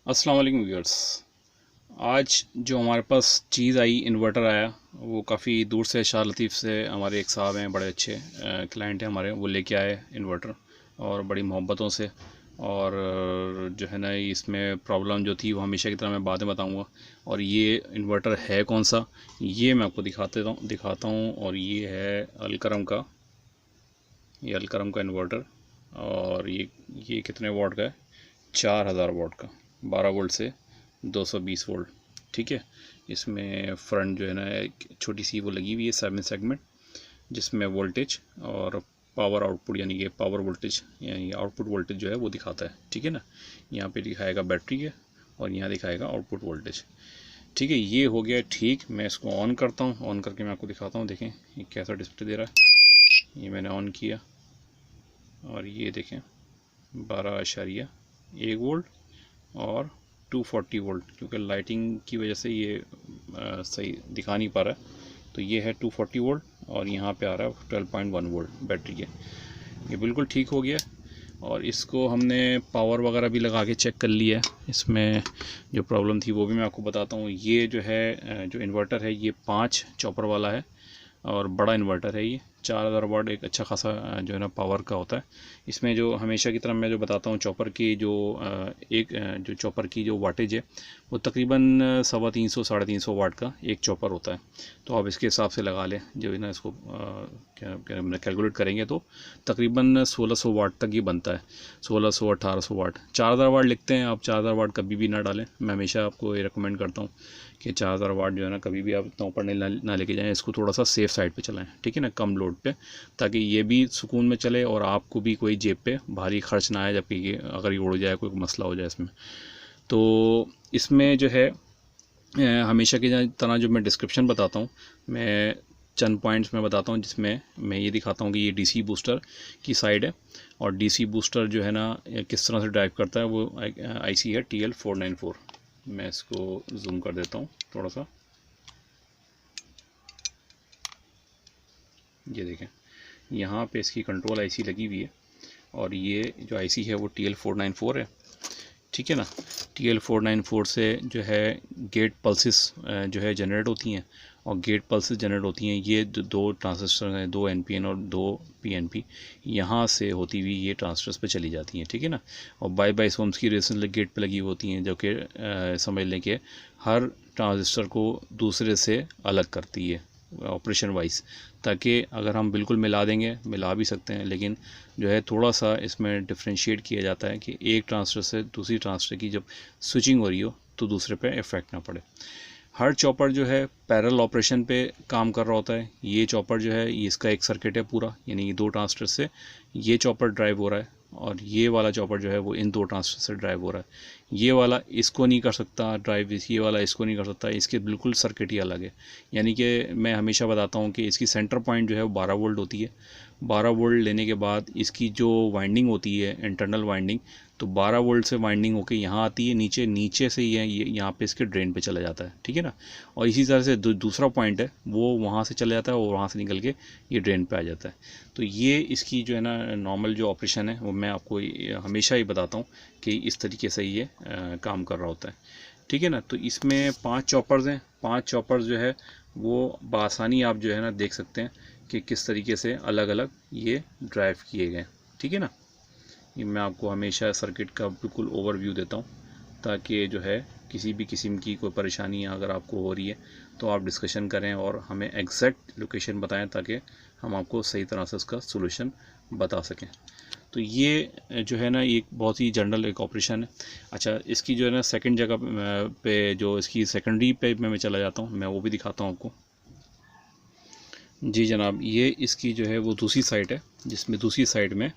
अस्सलाम वालेकुम व्यूअर्स। आज जो हमारे पास चीज़ आई, इन्वर्टर आया, वो काफ़ी दूर से शाह लतीफ़ से हमारे एक साहब हैं, बड़े अच्छे क्लाइंट हैं हमारे, वो लेके आए इन्वर्टर और बड़ी मोहब्बतों से। और जो है ना, इसमें प्रॉब्लम जो थी वो हमेशा की तरह मैं बाद में बताऊंगा। और ये इन्वर्टर है कौन सा, ये मैं आपको दिखाता हूँ। और ये है अलकरम का, ये अलकरम का इन्वर्टर। और ये कितने वाट का है? 4000 वाट का, 12 वोल्ट से 220 वोल्ट। ठीक है। इसमें फ्रंट जो है ना, एक छोटी सी वो लगी हुई है 7 सेगमेंट, जिसमें वोल्टेज और पावर आउटपुट यानी कि पावर वोल्टेज यानी आउटपुट वोल्टेज जो है वो दिखाता है। ठीक है ना। यहाँ पे दिखाएगा बैटरी है और यहाँ दिखाएगा आउटपुट वोल्टेज। ठीक है, ये हो गया ठीक। मैं इसको ऑन करता हूँ, ऑन करके मैं आपको दिखाता हूँ। देखें ये कैसा डिस्प्ले दे रहा है। ये मैंने ऑन किया और ये देखें 12.1 वोल्ट और 240 वोल्ट, क्योंकि लाइटिंग की वजह से ये सही दिखा नहीं पा रहा है। तो ये है 240 वोल्ट और यहाँ पे आ रहा है 12.1 वोल्ट बैटरी के। ये बिल्कुल ठीक हो गया। और इसको हमने पावर वगैरह भी लगा के चेक कर लिया है। इसमें जो प्रॉब्लम थी वो भी मैं आपको बताता हूँ। ये जो है जो इन्वर्टर है ये 5 चॉपर वाला है और बड़ा इन्वर्टर है। ये 4000 वाट एक अच्छा खासा जो है ना पावर का होता है। इसमें जो हमेशा की तरह मैं जो बताता हूँ, चॉपर की जो जो चॉपर की जो वाटेज है वो तकरीबन 350 350 वाट का एक चॉपर होता है। तो आप इसके हिसाब से लगा लें, जो है ना इसको क्या कैलकुलेट करेंगे तो तकरीबन 1600 वाट तक ही बनता है। 1600 1800 वाट, 4000 वाट लिखते हैं आप। 4000 वाट कभी भी ना डालें। मैं हमेशा आपको ये रिकमेंड करता हूँ कि 4000 वाट जो है ना कभी भी आप इतना ऊपर ना लेके जाएं। इसको थोड़ा सा सेफ़ साइड पे चलाएं, ठीक है ना, कम लोड पे, ताकि ये भी सुकून में चले और आपको भी कोई जेब पे भारी खर्च ना आए, जबकि अगर ये उड़ जाए, कोई मसला हो जाए इसमें। तो इसमें जो है हमेशा की तरह जो मैं डिस्क्रिप्शन बताता हूँ, मैं चंद पॉइंट्स में बताता हूँ, जिसमें मैं ये दिखाता हूँ कि ये डीसी बूस्टर की साइड है। और डीसी बूस्टर जो है ना किस तरह से ड्राइव करता है, वो आईसी है TL494। मैं इसको जूम कर देता हूँ थोड़ा सा। ये देखें, यहाँ पे इसकी कंट्रोल आईसी लगी हुई है और ये जो आईसी है वो TL494 है। ठीक है ना। TL494 से जो है गेट पल्सेस जो है जनरेट होती हैं। और गेट पल्सेस जनरेट होती हैं, ये दो ट्रांजिस्टर हैं, 2 NPN और 2 PNP, यहाँ से होती हुई ये ट्रांजिस्टर्स पे चली जाती हैं। ठीक है ना। और 22 ओम्स की रेजिस्टेंस गेट पे लगी होती हैं, जो कि समझ लें कि हर ट्रांजिस्टर को दूसरे से अलग करती है ऑपरेशन वाइज। ताकि अगर हम बिल्कुल मिला देंगे, मिला भी सकते हैं, लेकिन जो है थोड़ा सा इसमें डिफ्रेंशिएट किया जाता है कि एक ट्रांजिस्टर से दूसरी ट्रांजिस्टर की जब स्विचिंग हो रही हो तो दूसरे पे इफ़ेक्ट ना पड़े। हर चॉपर जो है पैरेलल ऑपरेशन पे काम कर रहा होता है। ये चॉपर जो है ये इसका एक सर्किट है पूरा, यानी 2 ट्रांजिस्टर से ये चॉपर ड्राइव हो रहा है और ये वाला चॉपर जो है वो इन 2 ट्रांजिस्टर से ड्राइव हो रहा है। ये वाला इसको नहीं कर सकता ड्राइव, ये वाला इसको नहीं कर सकता, इसके बिल्कुल सर्किट ही अलग है। यानी कि मैं हमेशा बताता हूँ कि इसकी सेंटर पॉइंट जो है वो 12 वोल्ट होती है। 12 वोल्ट लेने के बाद इसकी जो वाइंडिंग होती है, इंटरनल वाइंडिंग, तो 12 वोल्ट से वाइंडिंग होके यहाँ आती है, नीचे से ये यहाँ पे इसके ड्रेन पे चला जाता है। ठीक है ना। और इसी तरह से दूसरा पॉइंट है वो वहाँ से चला जाता है और वहाँ से निकल के ये ड्रेन पे आ जाता है। तो ये इसकी जो है ना नॉर्मल जो ऑपरेशन है वो मैं आपको हमेशा ही बताता हूँ कि इस तरीके से ये काम कर रहा होता है। ठीक है ना। तो इसमें 5 चॉपर्स हैं। 5 चॉपर्स जो है वो बआसानी आप जो है ना देख सकते हैं कि किस तरीके से अलग अलग ये ड्राइव किए गए। ठीक है ना। ये मैं आपको हमेशा सर्किट का बिल्कुल ओवरव्यू देता हूँ, ताकि जो है किसी भी किस्म की कोई परेशानी अगर आपको हो रही है तो आप डिस्कशन करें और हमें एग्जैक्ट लोकेशन बताएं, ताकि हम आपको सही तरह से उसका सोल्यूशन बता सकें। तो ये जो है ना एक बहुत ही जनरल एक ऑपरेशन है। अच्छा, इसकी जो है ना सेकंड जगह पे जो इसकी सेकेंडरी पे मैं चला जाता हूँ, मैं वो भी दिखाता हूँ आपको। जी जनाब, ये इसकी जो है वो दूसरी साइड है, जिसमें दूसरी साइड में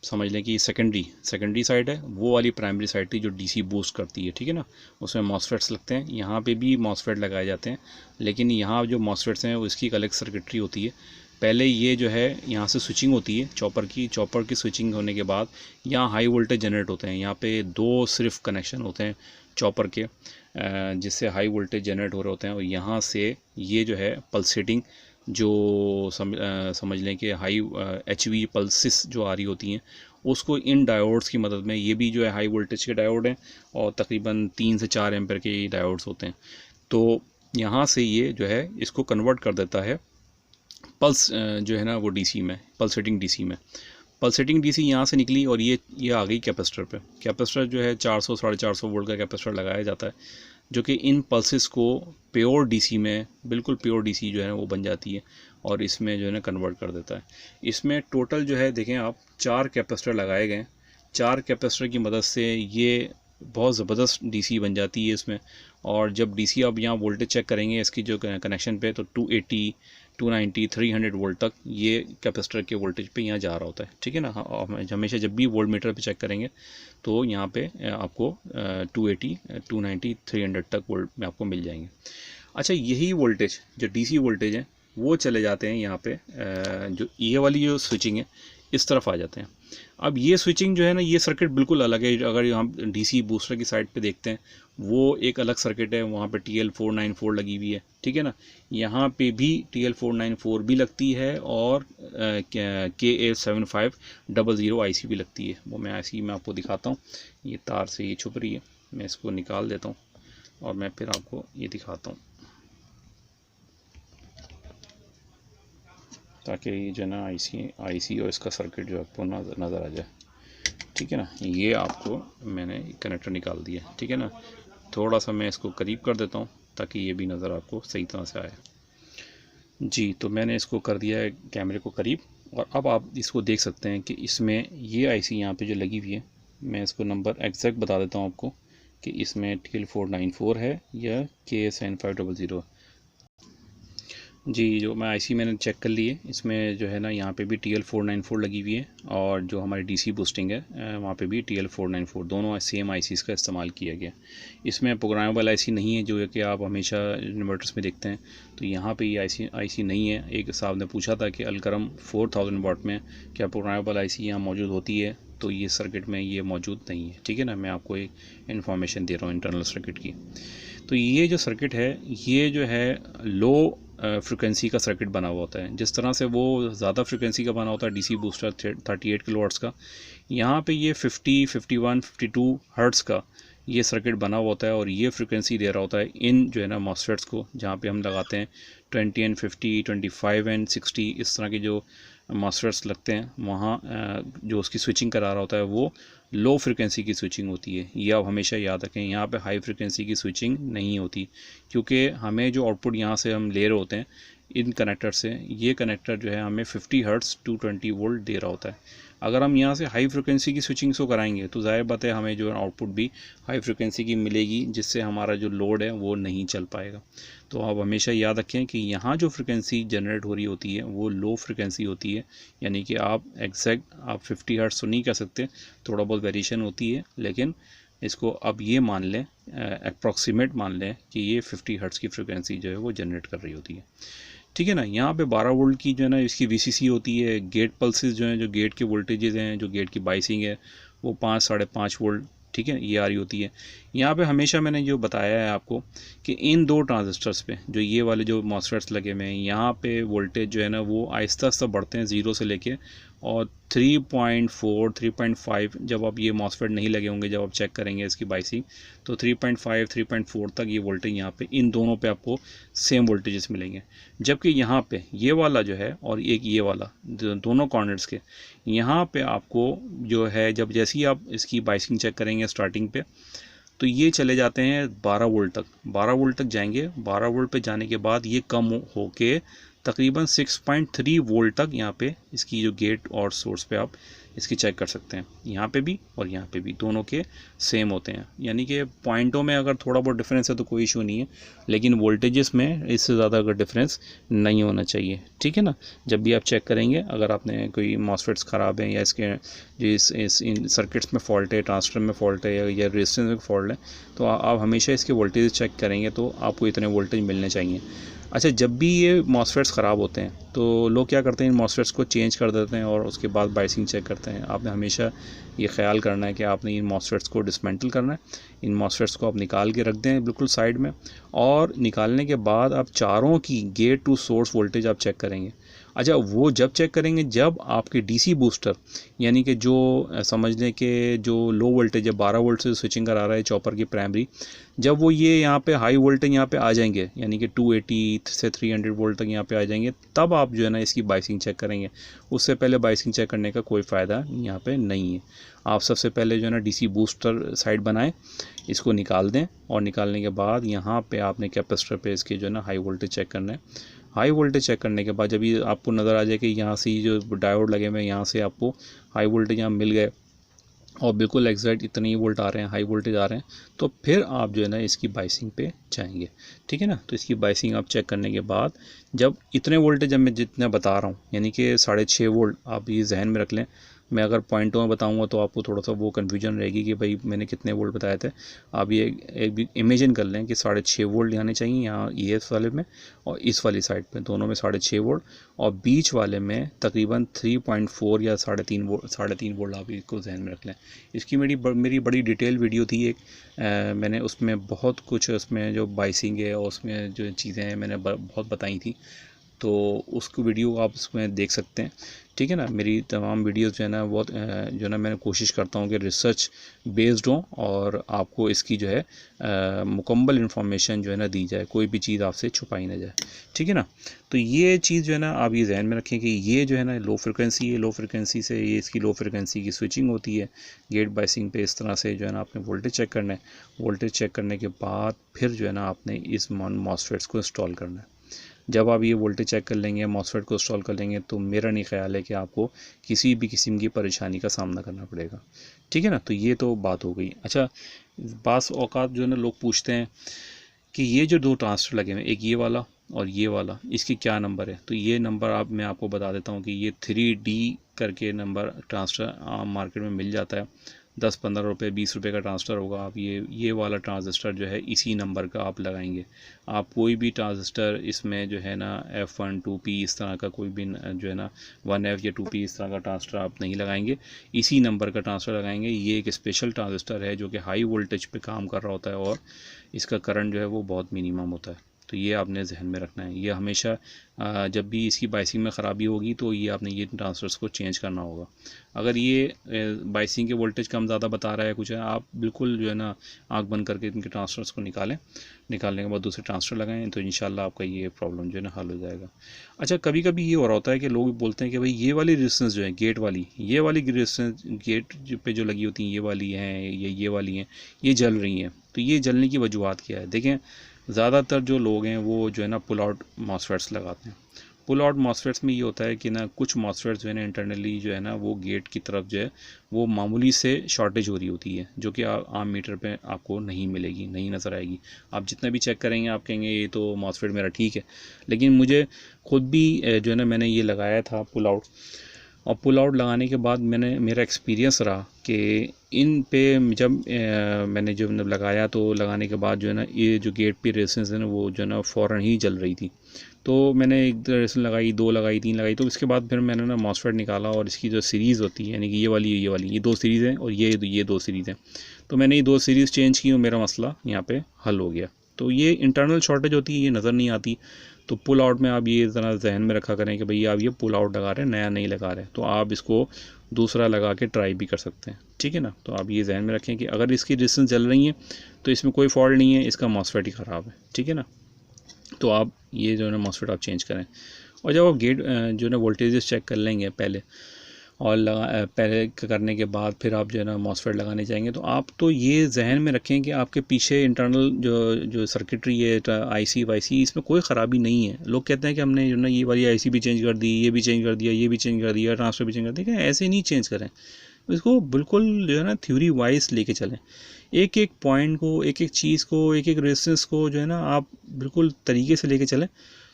समझ लें कि सेकेंडरी साइड है। वो वाली प्राइमरी साइड थी जो डीसी बूस्ट करती है। ठीक है ना। उसमें मॉसफेट्स लगते हैं, यहाँ पे भी मॉसफेट लगाए जाते हैं, लेकिन यहाँ जो मॉसफेट्स हैं वो इसकी एक अलग सर्किटरी होती है। पहले ये जो है यहाँ से स्विचिंग होती है चॉपर की स्विचिंग होने के बाद यहाँ हाई वोल्टेज जनरेट होते हैं। यहाँ पे 2 सिर्फ कनेक्शन होते हैं चॉपर के, जिससे हाई वोल्टेज जनरेट हो रहे होते हैं। और यहाँ से ये जो है पल्सेटिंग जो समझ लें कि हाई HV पल्सिस जो आ रही होती हैं, उसको इन डायोड्स की मदद में, ये भी जो है हाई वोल्टेज के डायोड हैं और तकरीबन 3 से 4 एम्पेयर के डायोड्स होते हैं, तो यहाँ से ये जो है इसको कन्वर्ट कर देता है पल्स जो है ना वो डीसी में, पल्सेटिंग डीसी में। पल्सेटिंग डीसी यहाँ से निकली और ये आ गई कैपेसिटर पे। कैपेसिटर जो है 400 450 वोल्ट का कैपेसिटर लगाया जाता है, जो कि इन पल्सेस को प्योर डीसी में, बिल्कुल प्योर डीसी जो है वो बन जाती है और इसमें जो है ना कन्वर्ट कर देता है। इसमें टोटल जो है देखें आप 4 कैपेसिटर लगाए गए। 4 कैपेसिटर की मदद से ये बहुत ज़बरदस्त डीसी बन जाती है इसमें। और जब डीसी आप यहाँ वोल्टेज चेक करेंगे इसकी जो कनेक्शन पे, तो 280, 290, 300 वोल्ट तक ये कैपेसिटर के वोल्टेज पे यहाँ जा रहा होता है, ठीक है ना। हमेशा जब भी वोल्ट मीटर पे चेक करेंगे तो यहाँ पे आपको 280, 290, 300 तक वोल्ट में आपको मिल जाएंगे। अच्छा, यही वोल्टेज जो डीसी वोल्टेज है वो चले जाते हैं यहाँ पे, जो ये वाली जो स्विचिंग है इस तरफ आ जाते हैं। अब ये स्विचिंग जो है ना, ये सर्किट बिल्कुल अलग है। अगर हम डीसी बूस्टर की साइड पे देखते हैं वो एक अलग सर्किट है, वहाँ पे TL494 लगी हुई है, ठीक है ना। यहाँ पे भी TL494 भी लगती है और KA7500 IC भी लगती है। वो मैं IC में आपको दिखाता हूँ। ये तार से ये छुप रही है, मैं इसको निकाल देता हूँ और मैं फिर आपको ये दिखाता हूँ ताकि ये जो है ना IC और इसका सर्किट जो आपको नज़र आ जाए, ठीक है ना। ये आपको मैंने कनेक्टर निकाल दिया, ठीक है ना। थोड़ा सा मैं इसको करीब कर देता हूँ ताकि ये भी नज़र आपको सही तरह से आए। जी, तो मैंने इसको कर दिया है कैमरे को करीब, और अब आप इसको देख सकते हैं कि इसमें ये IC यहाँ पे जो लगी हुई है, मैं इसको नंबर एग्जैक्ट बता देता हूँ आपको कि इसमें TL494 है या KA7500। जी, जो मैं IC मैंने चेक कर ली है, इसमें जो है ना यहाँ पे भी TL494 लगी हुई है और जो हमारी DC बूस्टिंग है वहाँ पे भी TL494, दोनों सेम ICs का इस्तेमाल किया गया। इसमें प्रोग्रामेबल IC नहीं है जो है कि आप हमेशा इन्वर्टर्स में देखते हैं, तो यहाँ पे ये IC नहीं है। एक साहब ने पूछा था कि अलकरम 4000 वाट में क्या प्रोग्रामेबल IC यहाँ मौजूद होती है, तो ये सर्किट में ये मौजूद नहीं है, ठीक है ना। मैं आपको एक इन्फॉर्मेशन दे रहा हूँ इंटरनल सर्किट की। तो ये जो सर्किट है ये जो है लो फ्रिक्वेंसी का सर्किट बना हुआ होता है। जिस तरह से वो ज़्यादा फ्रिक्वेंसी का बना होता है डीसी बूस्टर 38 किलोवाट्स का, यहाँ पे ये 50, 51, 52 हर्ट्ज़ का ये सर्किट बना हुआ होता है और ये फ्रिक्वेंसी दे रहा होता है इन जो है ना मॉसफेट्स को, जहाँ पे हम लगाते हैं 20 एंड 50, 25 एंड 60 इस तरह के जो मॉसफेट्स लगते हैं, वहाँ जो उसकी स्विचिंग करा रहा होता है वो लो फ्रिक्वेंसी की स्विचिंग होती है। ये आप हमेशा याद रखें, यहाँ पे हाई फ्रिक्वेंसी की स्विचिंग नहीं होती, क्योंकि हमें जो आउटपुट यहाँ से हम ले रहे होते हैं इन कनेक्टर से, ये कनेक्टर जो है हमें 50 हर्ट्ज़ 220 वोल्ट दे रहा होता है। अगर हम यहाँ से हाई फ्रिक्वेंसी की स्विचिंग को कराएंगे तो ज़ाहिर बात है हमें जो आउटपुट भी हाई फ्रिक्वेंसी की मिलेगी, जिससे हमारा जो लोड है वो नहीं चल पाएगा। तो आप हमेशा याद रखें कि यहाँ जो फ्रिक्वेंसी जनरेट हो रही होती है वो लो फ्रिक्वेंसी होती है, यानी कि आप एग्जैक्ट आप 50 हर्ट्ज़ तो नहीं कह सकते, थोड़ा बहुत वेरिएशन होती है, लेकिन इसको अब ये मान लें, अप्रॉक्सीमेट मान लें कि ये 50 हर्ट्ज़ की फ्रिक्वेंसी जो है वो जनरेट कर रही होती है, ठीक है ना। यहाँ पे 12 वोल्ट की जो है ना इसकी VCC होती है। गेट पल्सेस जो हैं, जो गेट के वोल्टेजेस हैं, जो गेट की बाइसिंग है वो 5, 5.5 वोल्ट, ठीक है, ये आ रही होती है। यहाँ पे हमेशा मैंने जो बताया है आपको कि इन दो ट्रांजिस्टर्स पे जो ये वाले जो मॉसफेट्स लगे हुए हैं, यहाँ पे वोल्टेज जो है ना वो आहिस्ता आहिस्ता बढ़ते हैं 0 से लेके, और 3.4, 3.5 जब आप ये मॉसफेट नहीं लगे होंगे, जब आप चेक करेंगे इसकी बाइसिंग, तो 3.5, 3.4 तक ये वोल्टेज यहाँ पे इन दोनों पे आपको सेम वोल्टेजेस मिलेंगे। जबकि यहाँ पे ये वाला जो है और एक ये वाला, दोनों कॉर्नर्स के, यहाँ पे आपको जो है जब जैसे ही आप इसकी बाइसिंग चेक करेंगे स्टार्टिंग पे, तो ये चले जाते हैं 12 वोल्ट तक, 12 वोल्ट तक जाएंगे। 12 वोल्ट पे जाने के बाद ये कम होके तकरीबन 6.3 वोल्ट तक यहाँ पे इसकी जो गेट और सोर्स पे आप इसकी चेक कर सकते हैं। यहाँ पे भी और यहाँ पे भी दोनों के सेम होते हैं, यानी कि पॉइंटों में अगर थोड़ा बहुत डिफरेंस है तो कोई इशू नहीं है, लेकिन वोल्टेजेस में इससे ज़्यादा अगर डिफरेंस नहीं होना चाहिए, ठीक है ना। जब भी आप चेक करेंगे, अगर आपने कोई मॉसफेट्स ख़राब हैं या इसके जो इन सर्किट्स में फॉल्ट है, ट्रांजिस्टर में फॉल्ट है या रेजिस्टेंस में फॉल्ट है, तो आप हमेशा इसके वोल्टेज चेक करेंगे तो आपको इतने वोल्टेज मिलने चाहिए। अच्छा, जब भी ये मॉसफेट्स ख़राब होते हैं तो लोग क्या करते हैं, इन मॉसफेट्स को चेंज कर देते हैं और उसके बाद बाइसिंग चेक करते हैं। आपने हमेशा ये ख्याल करना है कि आपने इन मॉसफेट्स को डिसमेंटल करना है। इन मॉसफेट्स को आप निकाल के रख दें बिल्कुल साइड में, और निकालने के बाद आप चारों की गेट टू सोर्स वोल्टेज आप चेक करेंगे, अच्छा, वो जब चेक करेंगे जब आपके डीसी बूस्टर, यानी कि जो समझ लें कि जो लो वोल्टेज है 12 वोल्ट से स्विचिंग करा रहा है चॉपर की प्राइमरी, जब वो ये यहाँ पे हाई वोल्टेज यहाँ पे आ जाएंगे, यानी कि 280 से 300 वोल्ट तक यहाँ पे आ जाएंगे, तब आप जो है ना इसकी बाइसिंग चेक करेंगे। उससे पहले बाइसिंग चेक करने का कोई फ़ायदा यहाँ पे नहीं है। आप सबसे पहले जो है ना डीसी बूस्टर साइड बनाएं, इसको निकाल दें, और निकालने के बाद यहाँ पे आपने कैपेसिटर पे इसके जो है ना हाई वोल्टेज चेक करना है। हाई वोल्टेज चेक करने के बाद जब ये आपको नज़र आ जाए कि यहाँ से जो डायोड लगे हुए हैं यहाँ से आपको हाई वोल्टेज यहाँ मिल गए और बिल्कुल एग्जैक्ट इतने ही वोल्ट आ रहे हैं, हाई वोल्टेज आ रहे हैं, तो फिर आप जो है ना इसकी बाइसिंग पे जाएंगे। ठीक है ना। तो इसकी बाइसिंग आप चेक करने के बाद जब इतने वोल्टेज जब मैं जितना बता रहा हूँ, यानी कि 6.5 वोल्ट, आप ये जहन में रख लें। मैं अगर पॉइंटों में बताऊंगा तो आपको थोड़ा सा वो कन्फ्यूजन रहेगी कि भाई मैंने कितने वोल्ट बताए थे। आप ये एक इमेजिन कर लें कि 6.5 वोल्ट आने चाहिए यहाँ ES वाले में और इस वाली साइड पे, दोनों में 6.5 वोल्ट, और बीच वाले में तकरीबन 3.4 या 3.5 वोल्ट आप इसको जहन में रख लें। इसकी मेरी बड़ी डिटेल वीडियो थी एक, मैंने उसमें बहुत कुछ, उसमें जो बाइसिंग है और उसमें जो चीज़ें हैं मैंने बहुत बताई थी, तो उसको वीडियो आप उसमें देख सकते हैं। ठीक है ना। मेरी तमाम वीडियोस जो है ना बहुत जो है ना मैंने कोशिश करता हूँ कि रिसर्च बेस्ड हों और आपको इसकी जो है मुकम्मल इन्फॉर्मेशन जो है ना दी जाए, कोई भी चीज़ आपसे छुपाई ना जाए। ठीक है ना। तो ये चीज़ जो है ना आप ये जहन में रखें कि ये जो है ना लो फ्रिक्वेंसी है, लो फ्रिक्वेंसी से ये इसकी लो फ्रिक्वेंसी की स्विचिंग होती है गेट बाइसिंग पे। इस तरह से जो है ना आपने वोल्टेज चेक करना है। वोल्टेज चेक करने के बाद फिर जो है ना आपने इस मॉसफेट्स को इंस्टॉल करना है। जब आप ये वोल्टेज चेक कर लेंगे, मॉसफेट को इंस्टॉल कर लेंगे, तो मेरा नहीं ख्याल है कि आपको किसी भी किस्म की परेशानी का सामना करना पड़ेगा। ठीक है ना। तो ये तो बात हो गई। अच्छा, बास औकात जो है ना लोग पूछते हैं कि ये जो 2 ट्रांजिस्टर लगे हुए हैं, एक ये वाला और ये वाला, इसके क्या नंबर है। तो ये नंबर मैं आपको बता देता हूँ कि ये 3D करके नंबर ट्रांजिस्टर आम मार्केट में मिल जाता है। 10-15 रुपये 20 रुपये का ट्रांजिस्टर होगा। आप ये वाला ट्रांजिस्टर जो है इसी नंबर का आप लगाएंगे। आप कोई भी ट्रांजिस्टर इसमें जो है ना F1 2P इस तरह का कोई भी जो है ना 1F या 2P इस तरह का ट्रांजिस्टर आप नहीं लगाएंगे, इसी नंबर का ट्रांजिस्टर लगाएंगे। ये एक स्पेशल ट्रांजिस्टर है जो कि हाई वोल्टेज पे काम कर रहा होता है और इसका करंट जो है वो बहुत मिनिमम होता है। तो ये आपने जहन में रखना है। ये हमेशा जब भी इसकी बाइसिंग में ख़राबी होगी तो ये आपने ये ट्रांजिस्टर्स को चेंज करना होगा। अगर ये बाइसिंग के वोल्टेज कम ज़्यादा बता रहा है कुछ है, आप बिल्कुल जो है ना आँख बंद करके इनके ट्रांजिस्टर्स को निकालें। निकालने के बाद दूसरे ट्रांजिस्टर लगाएं तो इंशाल्लाह आपका ये प्रॉब्लम जो है ना हल हो जाएगा। अच्छा, कभी कभी ये हो रहा होता है कि लोग बोलते हैं कि भाई ये वाली रेजिस्टेंस जो है गेट वाली, ये वाली रेजिस्टेंस गेट पे जो लगी होती हैं ये वाली हैं, ये वाली हैं, ये जल रही हैं। तो ये जलने की वजूहत क्या है। देखें, ज़्यादातर जो लोग हैं वो जो है ना पुल आउट मॉसफेट्स लगाते हैं। पुल आउट मॉसफेट्स में ये होता है कि ना कुछ मॉसफेट्स जो है ना इंटरनली जो है ना वो गेट की तरफ जो है वो मामूली से शॉर्टेज हो रही होती है, जो कि आम मीटर पे आपको नहीं मिलेगी, नहीं नज़र आएगी। आप जितना भी चेक करेंगे आप कहेंगे ये तो मॉसफेट मेरा ठीक है। लेकिन मुझे खुद भी जो है ना मैंने ये लगाया था पुल आउट, और पुल आउट लगाने के बाद मेरा एक्सपीरियंस रहा कि इन पे जब मैंने जब लगाया तो लगाने के बाद जो है ना ये जो गेट पे रेजिस्टेंस है ना वो जो है ना फ़ौरन ही जल रही थी। तो मैंने एक रेजिस्टेंस लगाई, 2 लगाई, 3 लगाई, तो इसके बाद फिर मैंने ना मॉसफेट निकाला और इसकी जो सीरीज़ होती है, यानी कि ये 2 सीरीज़ हैं और ये 2 सीरीज़ हैं। तो मैंने ये 2 सीरीज़ चेंज की और मेरा मसला यहाँ पे हल हो गया। तो ये इंटरनल शॉर्टेज होती है, ये नज़र नहीं आती। तो पुल आउट में आप ये ज़रा जहन में रखा करें कि भैया आप ये पुल आउट लगा रहे हैं, नया नहीं लगा रहे, तो आप इसको दूसरा लगा के ट्राई भी कर सकते हैं। ठीक है ना। तो आप ये जहन में रखें कि अगर इसकी रेजिस्टेंस जल रही है तो इसमें कोई फॉल्ट नहीं है, इसका मॉसफेट ही ख़राब है। ठीक है ना। तो आप ये जो है ना मॉसफेट आप चेंज करें। और जब आप गेट जो है ना वोल्टेजेस चेक कर लेंगे पहले, और पहले करने के बाद फिर आप जो है ना मॉसफेट लगाने जाएंगे, तो आप तो ये जहन में रखें कि आपके पीछे इंटरनल जो सर्किटरी है, आईसी वाईसी, इसमें कोई ख़राबी नहीं है। लोग कहते हैं कि हमने जो ना ये वाली आईसी भी चेंज कर दी, ये भी चेंज कर दिया, ये भी चेंज कर दिया, ट्रांसफर भी चेंज कर दिया। ऐसे नहीं चेंज करें, इसको बिल्कुल जो है ना थ्योरी वाइज लेके चलें। एक एक पॉइंट को, एक एक चीज़ को, एक एक रेजिस्टेंस को जो है ना आप बिल्कुल तरीके से लेके चलें,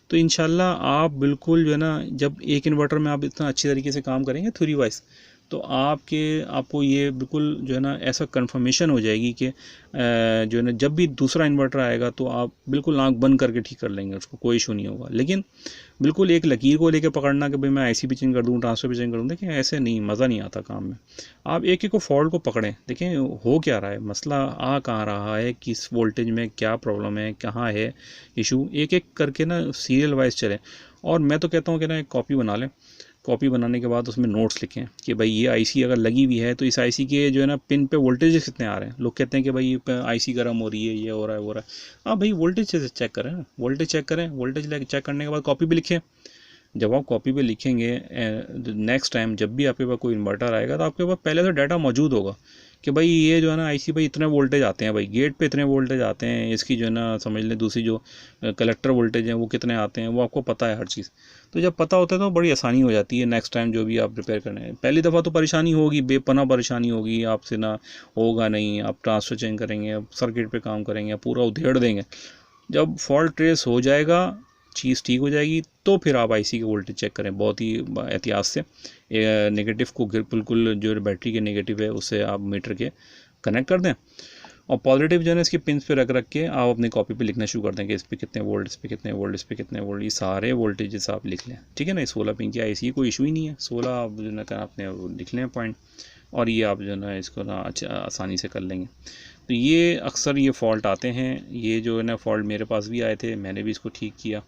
तो इंशाल्लाह आप बिल्कुल जो है ना जब एक इन्वर्टर में आप इतना अच्छी तरीके से काम करेंगे थ्योरी वाइज, तो आपको ये बिल्कुल जो है ना ऐसा कंफर्मेशन हो जाएगी कि जो है ना जब भी दूसरा इन्वर्टर आएगा तो आप बिल्कुल आंख बंद करके ठीक कर लेंगे, उसको कोई इशू नहीं होगा। लेकिन बिल्कुल एक लकीर को लेके पकड़ना कि भाई मैं आईसी भी चेंज कर दूँ, ट्रांसफर भी चेंज कर दूँ, देखें ऐसे नहीं, मज़ा नहीं आता काम में। आप एक एक को फॉल्ट को पकड़ें, देखें हो क्या रहा है, मसला आ कहाँ रहा है, किस वोल्टेज में क्या प्रॉब्लम है, कहाँ है इशू, एक एक करके ना सीरियल वाइज चलें। और मैं तो कहता हूँ कि ना एक कॉपी बना लें, कॉपी बनाने के बाद उसमें नोट्स लिखें कि भाई ये आईसी अगर लगी हुई है तो इस आईसी के जो है ना पिन पे वोल्टेज कितने आ रहे हैं। लोग कहते हैं कि भाई आईसी गर्म हो रही है, ये हो रहा है, वो हो रहा है। हाँ भाई, वोल्टेज से चेक करें ना, वोल्टेज चेक करें, वोल्टेज चेक करने के बाद कॉपी पे लिखें। जब आप कॉपी पे लिखेंगे, नेक्स्ट टाइम जब भी आपके पास कोई इन्वर्टर आएगा तो आपके पास पहले से डाटा मौजूद होगा कि भाई ये जो है ना आईसी भाई इतने वोल्टेज आते हैं, भाई गेट पे इतने वोल्टेज आते हैं, इसकी जो है ना समझ लें दूसरी जो कलेक्टर वोल्टेज हैं वो कितने आते हैं, वो आपको पता है हर चीज़। तो जब पता होता है तो बड़ी आसानी हो जाती है नेक्स्ट टाइम जो भी आप रिपेयर करने हैं। पहली दफ़ा तो परेशानी होगी, बेपना परेशानी होगी, आपसे ना होगा नहीं, आप ट्रांसफर चेंज करेंगे, सर्किट पे काम करेंगे, पूरा उधेड़ देंगे। जब फॉल्ट ट्रेस हो जाएगा, चीज़ ठीक हो जाएगी, तो फिर आप आईसी के वोल्टेज चेक करें बहुत ही एहतियात से। नेगेटिव को बिल्कुल जो बैटरी के नेगेटिव है उससे आप मीटर के कनेक्ट कर दें, और पॉजिटिव जो है ना इसके पिन पे रख के आप अपनी कॉपी पे लिखना शुरू कर दें कि इस पे कितने वोल्ट, इस पे कितने वोल्ट, इस पे कितने वोल्ट, ये सारे वोल्टेजेस आप लिख लें। ठीक है ना, 16 पिन की आईसी कोई इशू ही नहीं है, 16 आप जो है ना अपने लिख लें पॉइंट, और ये आप जो है ना इसको ना अच्छा आसानी से कर लेंगे। तो ये अक्सर ये फ़ॉल्ट आते हैं, ये जो है ना फ़ॉल्ट मेरे पास भी आए थे, मैंने भी इसको ठीक किया।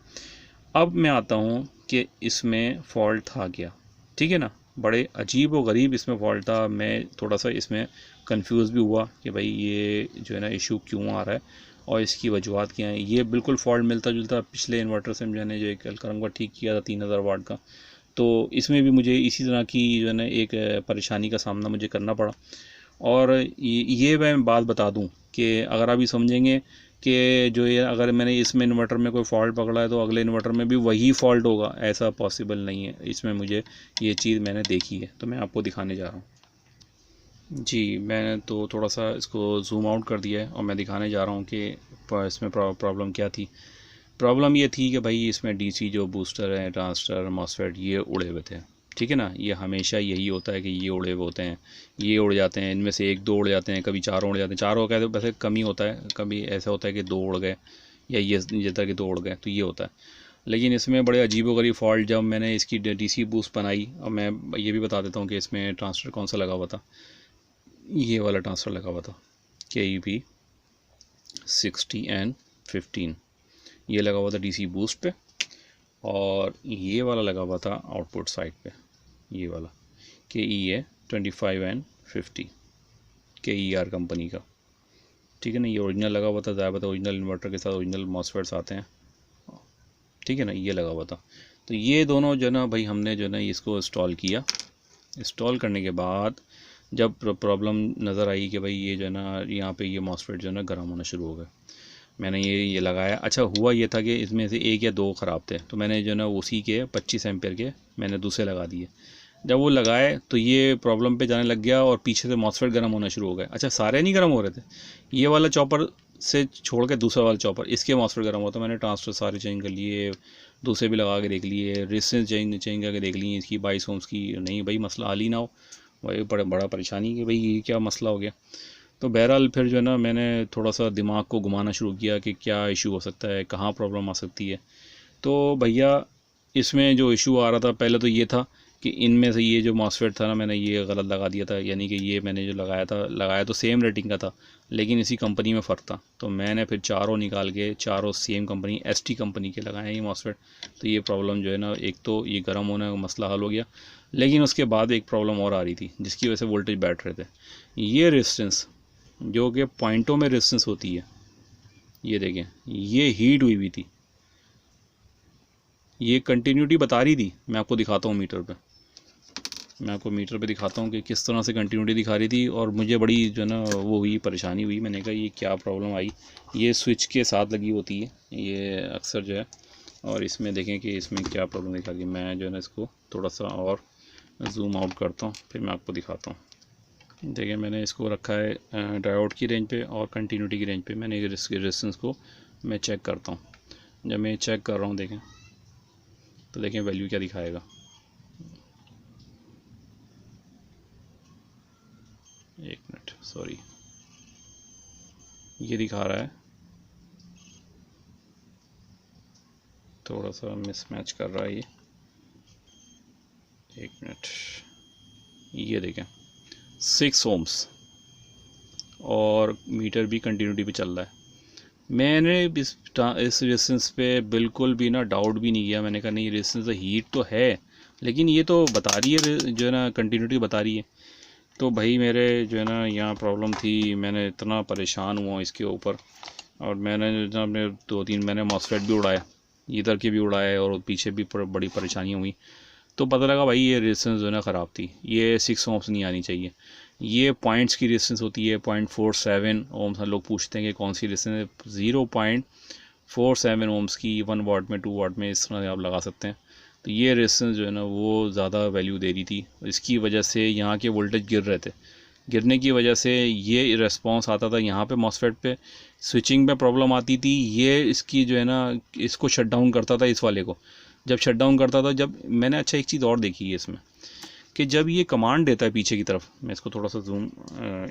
अब मैं आता हूँ कि इसमें फ़ॉल्ट था क्या। ठीक है ना, बड़े अजीब व गरीब इसमें फ़ॉल्ट था। मैं थोड़ा सा इसमें कंफ्यूज भी हुआ कि भाई ये जो है ना इशू क्यों आ रहा है और इसकी वजूहत क्या है। ये बिल्कुल फ़ॉल्ट मिलता जुलता पिछले इन्वर्टर से मैंने जो एक अलकरम का ठीक किया था 3000 वाट का, तो इसमें भी मुझे इसी तरह की जो है ना एक परेशानी का सामना मुझे करना पड़ा। और ये मैं बात बता दूं कि अगर आप ये समझेंगे कि जो ये अगर मैंने इसमें इन्वर्टर में कोई फ़ॉल्ट पकड़ा है तो अगले इन्वर्टर में भी वही फ़ॉल्ट होगा, ऐसा पॉसिबल नहीं है। इसमें मुझे ये चीज़ मैंने देखी है, तो मैं आपको दिखाने जा रहा हूँ। जी, मैंने तो थोड़ा सा इसको ज़ूम आउट कर दिया है और मैं दिखाने जा रहा हूँ कि इसमें प्रॉब्लम क्या थी। प्रॉब्लम ये थी कि भाई इसमें डीसी जो बूस्टर है, ट्रांजिस्टर, मॉसफेट, ये उड़े हुए थे। ठीक है ना, ये हमेशा यही होता है कि ये उड़े हुए होते हैं, ये उड़ जाते हैं, इनमें से एक दो उड़ जाते हैं, कभी चारों उड़ जाते हैं। चारों का तो वैसे कम ही होता है, कभी ऐसा होता है कि दो उड़ गए, या ये जितना कि दो उड़ गए, तो ये होता है। लेकिन इसमें बड़े अजीबोगरीब फ़ॉल्ट जब मैंने इसकी डीसी बूस्ट बनाई, और मैं ये भी बता देता हूँ कि इसमें ट्रांजिस्टर कौन सा लगा हुआ था। ये वाला ट्रांजिस्टर लगा हुआ था, KEP 60N15, ये लगा हुआ था डीसी बूस्ट पे, और ये वाला लगा हुआ था आउटपुट साइड पे, ये वाला KEA 25N50, KER कंपनी का। ठीक है ना, ये ओरिजिनल लगा हुआ था, ज़्यादा ओरिजिनल इन्वर्टर के साथ ओरिजिनल मॉसफेट्स आते हैं। ठीक है ना, ये लगा हुआ था। तो ये दोनों जो ना भाई हमने जो ना इसको इंस्टॉल किया। इंस्टॉल करने के बाद जब प्रॉब्लम नज़र आई कि भाई ये जो है ना यहाँ पे ये मॉसफेट जो है ना गर्म होना शुरू हो गए, मैंने ये लगाया। अच्छा, हुआ ये था कि इसमें से एक या दो ख़राब थे, तो मैंने जो ना उसी के 25 एम्पेयर के मैंने दूसरे लगा दिए। जब वो लगाए तो ये प्रॉब्लम पे जाने लग गया और पीछे से मॉसफेट गर्म होना शुरू हो गए। अच्छा, सारे नहीं गर्म हो रहे थे, ये वाला चॉपर से छोड़ के दूसरा वाला चॉपर, इसके मॉसफेट गर्म होता। मैंने ट्रांसफर सारे चेंज कर लिए, दूसरे भी लगा के देख लिए, रेजिस्टेंस चेंज करके देख लिए इसकी 22 ओम्स की, नहीं भाई मसला हल ही ना हो। भाई बड़ा परेशानी कि भाई ये क्या मसला हो गया। तो बहरहाल फिर जो है ना मैंने थोड़ा सा दिमाग को घुमाना शुरू किया कि क्या इशू हो सकता है, कहाँ प्रॉब्लम आ सकती है। तो भैया इसमें जो इशू आ रहा था पहले तो ये था कि इनमें से ये जो मॉसफेट था ना मैंने ये गलत लगा दिया था, यानी कि ये मैंने जो लगाया तो सेम रेटिंग का था, लेकिन इसी कंपनी में फ़र्क था। तो मैंने फिर चारों निकाल के चारों सेम कंपनी ST कंपनी के लगाए ये मॉसफेट। तो ये प्रॉब्लम जो है ना, एक तो ये गर्म होने का मसला हल हो गया, लेकिन उसके बाद एक प्रॉब्लम और आ रही थी जिसकी वजह से वोल्टेज बैठ रहे थे। ये रेजिस्टेंस जो कि पॉइंटों में रेजिस्टेंस होती है, ये देखें, ये हीट हुई थी, ये कंटिन्यूटी बता रही थी। मैं आपको दिखाता हूँ मीटर पे, मैं आपको मीटर पे दिखाता हूँ कि किस तरह से कंटिन्यूटी दिखा रही थी, और मुझे बड़ी जो है ना वो हुई, परेशानी हुई। मैंने कहा ये क्या प्रॉब्लम आई। ये स्विच के साथ लगी होती है ये अक्सर जो है, और इसमें देखें कि इसमें क्या प्रॉब्लम दिखा रही है। मैं जो है ना इसको थोड़ा सा और जूम आउट करता हूँ, फिर मैं आपको दिखाता हूँ। देखिए मैंने इसको रखा है डायोड की रेंज पे और कंटिन्यूटी की रेंज पे। मैंने रेजिस्टेंस को मैं चेक करता हूँ। जब मैं चेक कर रहा हूँ देखें, तो देखें वैल्यू क्या दिखाएगा। एक मिनट, सॉरी, ये दिखा रहा है, थोड़ा सा मिसमैच कर रहा है ये। एक मिनट, ये देखें 6 ओम्स, और मीटर भी कंटिन्यूटी पे चल रहा है। मैंने इस रेजिस्टेंस पे बिल्कुल भी ना डाउट भी नहीं किया। मैंने कहा नहीं, रेजिस्टेंस हीट तो है, लेकिन ये तो बता रही है जो है ना, कंटिन्यूटी बता रही है। तो भाई मेरे जो है ना यहाँ प्रॉब्लम थी, मैंने इतना परेशान हुआ इसके ऊपर। और मैंने अपने 2-3 मैंने मॉसफेट भी उड़ाया, इधर के भी उड़ाए, और पीछे भी बड़ी परेशानी हुई। तो पता लगा भाई ये रेजिस्टेंस जो है ना ख़राब थी, ये 6 ओम्स नहीं आनी चाहिए। ये पॉइंट्स की रेजिस्टेंस होती है, 0.47 ओम्स। लोग पूछते हैं कि कौन सी रेजिस्टेंस है, 0.47 ओम्स की 1 वाट में, 2 वाट में, इस तरह से आप लगा सकते हैं। तो ये रेजिस्टेंस जो है ना वो ज़्यादा वैल्यू दे रही थी, इसकी वजह से यहाँ के वोल्टेज गिर रहे थे। गिरने की वजह से ये रिस्पॉन्स आता था यहाँ पे मॉसफेट पे, स्विचिंग पे प्रॉब्लम आती थी। ये इसकी जो है ना, इसको शट डाउन करता था, इस वाले को जब शट डाउन करता था। जब मैंने अच्छा एक चीज़ और देखी है इसमें, कि जब ये कमांड देता है पीछे की तरफ, मैं इसको थोड़ा सा जूम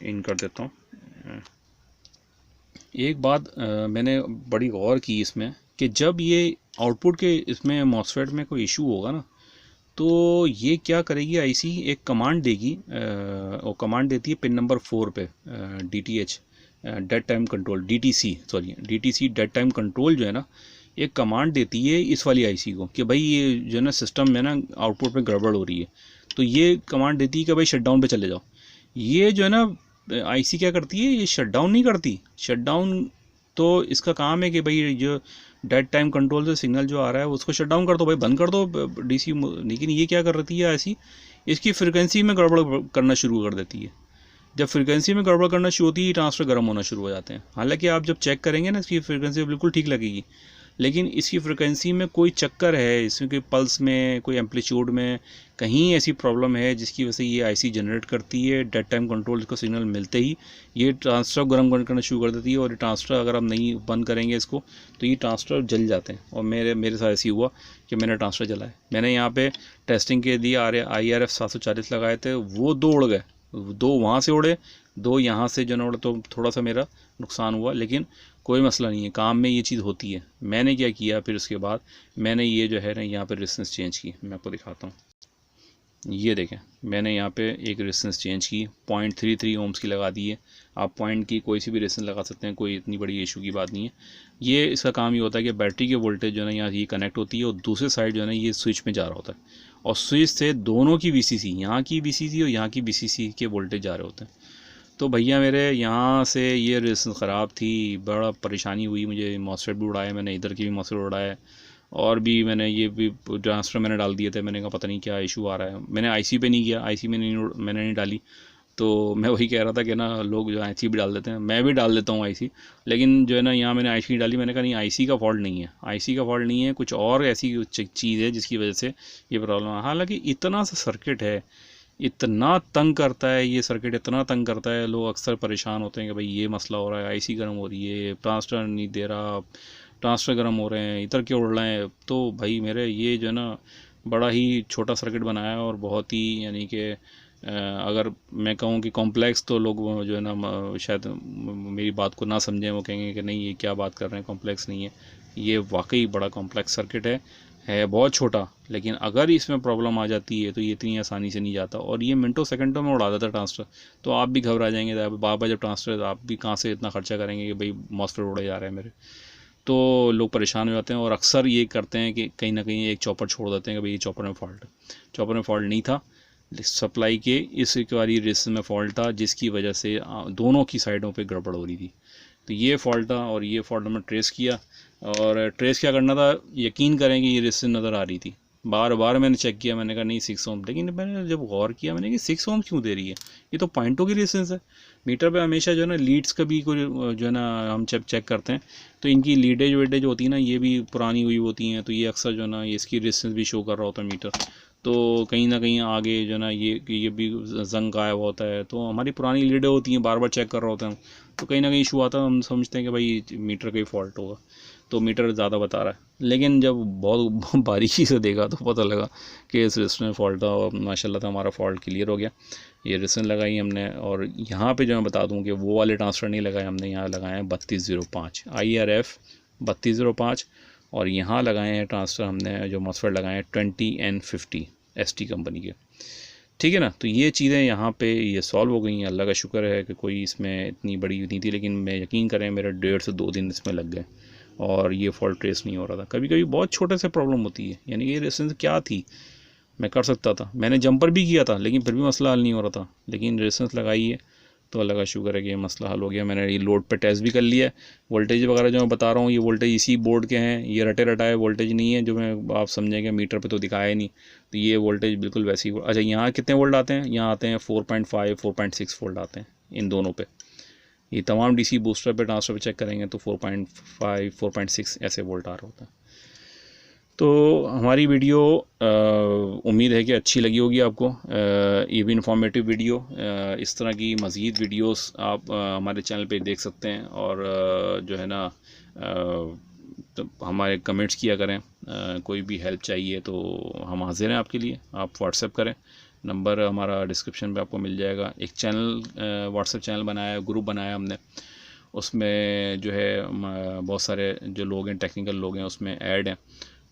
इन कर देता हूँ। एक बात मैंने बड़ी गौर की इसमें, कि जब ये आउटपुट के इसमें मॉसफेट में कोई इशू होगा ना, तो ये क्या करेगी आईसी, एक कमांड देगी, और कमांड देती है पिन नंबर 4 पे, DTH, dead time control, DTC dead time control जो है ना, एक कमांड देती है इस वाली आईसी को, कि भाई ये जो है ना सिस्टम में ना आउटपुट में गड़बड़ हो रही है। तो ये कमांड देती है कि भाई शटडाउन पे चले जाओ। ये जो है ना आईसी क्या करती है, ये शटडाउन नहीं करती। शटडाउन तो इसका काम है कि भाई जो डेड टाइम कंट्रोल से सिग्नल जो आ रहा है उसको शट डाउन कर दो भाई, बंद कर दो डीसी। लेकिन ये क्या कर रही है ऐसी, इसकी फ्रिक्वेंसी में गड़बड़ करना शुरू कर देती है। जब फ्रिक्वेंसी में गड़बड़ करना शुरू होती है, ट्रांसफर गर्म होना शुरू हो जाते हैं। हालांकि आप जब चेक करेंगे ना, इसकी फ्रिक्वेंसी बिल्कुल ठीक लगेगी, लेकिन इसकी फ्रिक्वेंसी में कोई चक्कर है, इसमें कोई पल्स में, कोई एम्पलीट्यूड में कहीं ऐसी प्रॉब्लम है, जिसकी वजह से ये आईसी जनरेट करती है डेड टाइम कंट्रोल को सिग्नल मिलते ही ये ट्रांसफर गर्म करना शुरू कर देती है। और ये ट्रांसफर अगर हम नहीं बंद करेंगे इसको, तो ये ट्रांसफर जल जाते हैं। और मेरे साथ ऐसी हुआ कि मैंने ट्रांसफर जलाए। मैंने यहाँ पे टेस्टिंग के लिए IRF 740 लगाए थे, वो 2 उड़ गए, 2 वहाँ से उड़े, 2 यहाँ से जो ना उड़े, तो थोड़ा सा मेरा नुकसान हुआ। लेकिन कोई मसला नहीं है, काम में ये चीज़ होती है। मैंने क्या किया फिर उसके बाद, मैंने ये जो है ना यहाँ पे रेजिस्टेंस चेंज की। मैं आपको दिखाता हूँ, ये देखें, मैंने यहाँ पे एक रेजिस्टेंस चेंज की, 0.33 ओम्स की लगा दी है। आप पॉइंट की कोई सी भी रेजिस्टेंस लगा सकते हैं, कोई इतनी बड़ी इशू की बात नहीं है। ये इसका काम ये होता है कि बैटरी के वोल्टेज जो है ना यहाँ ये कनेक्ट होती है, और दूसरे साइड जो है ना ये स्विच में जा रहा होता है, और स्विच से दोनों की VCC, यहाँ की VCC और यहाँ की VCC के वोल्टेज जा रहे होते हैं। तो भैया मेरे यहाँ से ये रेजिस्टेंस ख़राब थी, बड़ा परेशानी हुई मुझे। मॉसफेट भी उड़ाया मैंने, इधर की भी मॉसफेट उड़ाया, और भी मैंने ये भी ट्रांसफर मैंने डाल दिए थे। मैंने कहा पता नहीं क्या इशू आ रहा है। मैंने आईसी पे नहीं किया, आईसी में मैंने नहीं डाली। तो मैं वही कह रहा था कि ना लोग जो आईसी भी डाल देते हैं, मैं भी डाल देता हूँ आईसी, लेकिन जो है ना यहाँ मैंने आईसी डाली। मैंने कहा नहीं, आईसी का फॉल्ट नहीं है, आईसी का फॉल्ट नहीं है, कुछ और ऐसी चीज़ है जिसकी वजह से ये प्रॉब्लम है। हालाँकि इतना सा सर्किट है, इतना तंग करता है ये सर्किट, इतना तंग करता है, लोग अक्सर परेशान होते हैं कि भाई ये मसला हो रहा है, आईसी गर्म हो रही है, ट्रांसफर नहीं दे रहा, ट्रांसफर गर्म हो रहे हैं, इधर क्यों उड़ रहे हैं। तो भाई मेरे ये जो है ना बड़ा ही छोटा सर्किट बनाया है, और बहुत ही यानी कि अगर मैं कहूँ कि कॉम्प्लेक्स, तो लोग जो है ना शायद मेरी बात को ना समझें, वो कहेंगे कि नहीं ये क्या बात कर रहे हैं, कॉम्प्लेक्स नहीं है। ये वाकई बड़ा कॉम्प्लेक्स सर्किट है बहुत छोटा, लेकिन अगर इसमें प्रॉब्लम आ जाती है तो ये इतनी आसानी से नहीं जाता, और ये मिनटों सेकंडों में उड़ा देता है ट्रांसफर। तो आप भी घबरा जाएंगे, बाबा जब ट्रांसफर, आप भी कहाँ से इतना खर्चा करेंगे कि भाई मॉसफेट उड़े जा रहे हैं मेरे। तो लोग परेशान हो जाते हैं, और अक्सर ये करते हैं कि कहीं ना कहीं एक चॉपर छोड़ देते हैं कि भाई ये चॉपर में फॉल्ट है। चॉपर में फॉल्ट नहीं था, सप्लाई के इस वाली रेजिस्टेंस में फॉल्ट था, जिसकी वजह से दोनों की साइडों पे गड़बड़ हो रही थी। तो ये फॉल्ट था, और ये फॉल्ट हमने ट्रेस किया। और ट्रेस क्या करना था, यकीन करें कि ये रेजिस्टेंस नज़र आ रही थी, बार बार मैंने चेक किया। मैंने कहा नहीं 6 ओम, लेकिन मैंने जब गौर किया, मैंने कि 6 ओम क्यों दे रही है, ये तो पॉइंटों की रेजिस्टेंस है। मीटर पे हमेशा जो है ना लीड्स का भी कोई जो है ना हम चेक करते हैं, तो इनकी लीडेज वेडेज होती है ना, ये भी पुरानी हुई होती हैं, तो ये अक्सर जो है ना इसकी रेजिस्टेंस भी शो कर रहा होता है मीटर। तो कहीं ना कहीं आगे जो है ना ये भी जंग गायब होता है, तो हमारी पुरानी लीडें होती हैं, बार बार चेक कर रहे होते हैं, तो कहीं ना कहीं इशू आता है। हम समझते हैं कि भाई मीटर का ही फॉल्ट होगा, तो मीटर ज़्यादा बता रहा है। लेकिन जब बहुत बारीकी से देखा तो पता लगा कि इस रेजिस्टेंस में फॉल्ट था, और माशाल्लाह था हमारा फॉल्ट क्लियर हो गया। ये रेजिस्टेंस लगाई हमने, और यहाँ पे जो मैं बता दूँ कि वो वाले ट्रांसफ़र नहीं लगाए हमने, यहाँ लगाए हैं 3205 IRF 3205, और यहाँ लगाए हैं ट्रांसफ़र हमने जो मॉसफेट लगाए हैं 20N50 ST कंपनी के। ठीक है ना। तो ये चीज़ें यहाँ पे ये सॉल्व हो गई हैं, अल्लाह का शुक्र है कि कोई इसमें इतनी बड़ी नहीं थी, लेकिन मैं यकीन करें मेरे 1.5 से 2 दिन इसमें लग गए और ये फॉल्ट ट्रेस नहीं हो रहा था। कभी कभी बहुत छोटे से प्रॉब्लम होती है, यानी ये रेजिस्टेंस क्या थी, मैं कर सकता था, मैंने जंपर भी किया था लेकिन फिर भी मसला हल नहीं हो रहा था, लेकिन रेजिस्टेंस लगाई है तो अल्लाह का शुक्र है कि ये मसला हल हो गया। मैंने ये लोड पे टेस्ट भी कर लिया है, वोल्टेज वगैरह जो मैं बता रहा हूँ ये वोल्टेज इसी बोर्ड के हैं, ये रटे रटाए वोल्टेज नहीं है जो मैं आप समझेंगे मीटर पे तो दिखाया ही नहीं। तो ये वोल्टेज बिल्कुल वैसी। अच्छा, यहाँ कितने वोल्ट आते हैं, यहाँ आते हैं 4.5 4.6 वोल्ट आते हैं इन दोनों पे। ये तमाम डीसी बूस्टर पे ट्रांसफर पे चेक करेंगे तो 4.5 4.6 ऐसे वोल्ट आ रहा होता है। तो हमारी वीडियो उम्मीद है कि अच्छी लगी होगी आपको, ये भी इंफॉर्मेटिव वीडियो। इस तरह की मज़ीद वीडियोस आप हमारे चैनल पे देख सकते हैं और जो है ना तो हमारे कमेंट्स किया करें। कोई भी हेल्प चाहिए तो हम हाजिर हैं आपके लिए, आप व्हाट्सएप करें, नंबर हमारा डिस्क्रिप्शन पे आपको मिल जाएगा। एक चैनल व्हाट्सएप चैनल बनाया है, ग्रुप बनाया हमने, उसमें जो है बहुत सारे जो लोग हैं टेक्निकल लोग हैं उसमें ऐड हैं,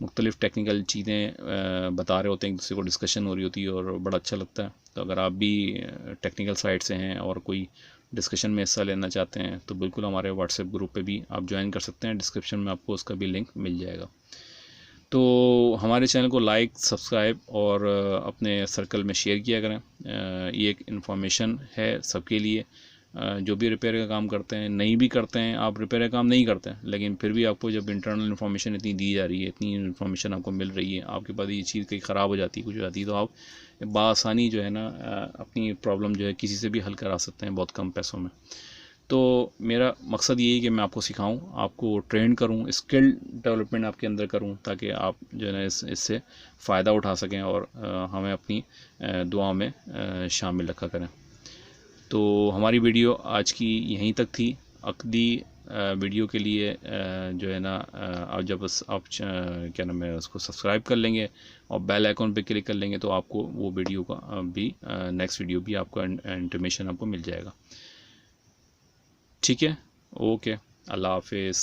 मुख्तलिफ़ टेक्निकल चीज़ें बता रहे होते हैं, एक दूसरे को डिस्कशन हो रही होती है और बड़ा अच्छा लगता है। तो अगर आप भी टेक्निकल साइड से हैं और कोई डिस्कशन में हिस्सा लेना चाहते हैं तो बिल्कुल हमारे व्हाट्सएप ग्रुप पे भी आप ज्वाइन कर सकते हैं, डिस्क्रिप्शन में आपको उसका भी लिंक मिल जाएगा। तो हमारे चैनल को लाइक सब्सक्राइब और अपने सर्कल में शेयर किया करें। ये एक इन्फॉर्मेशन है सबके लिए, जो भी रिपेयर का काम करते हैं, नहीं भी करते हैं, आप रिपेयर का काम नहीं करते हैं लेकिन फिर भी आपको जब इंटरनल इन्फॉर्मेशन इतनी दी जा रही है, इतनी इन्फॉर्मेशन आपको मिल रही है, आपके पास ये चीज़ कहीं ख़राब हो जाती है, कुछ हो जाती है, तो आप बआसानी जो है ना अपनी प्रॉब्लम जो है किसी से भी हल करा सकते हैं बहुत कम पैसों में। तो मेरा मकसद ये है कि मैं आपको सिखाऊं, आपको ट्रेन करूं, स्किल डेवलपमेंट आपके अंदर करूं, ताकि आप जो है ना इससे फ़ायदा उठा सकें और हमें अपनी दुआ में शामिल रखा करें। तो हमारी वीडियो आज की यहीं तक थी। अगली वीडियो के लिए जो है ना आप जब आप क्या नाम है उसको सब्सक्राइब कर लेंगे और बेल आइकॉन पे क्लिक कर लेंगे तो आपको वो वीडियो का भी नेक्स्ट वीडियो भी आपको इंटीमेशन आपको मिल जाएगा। ठीक है, ओके, अल्लाह हाफिज़।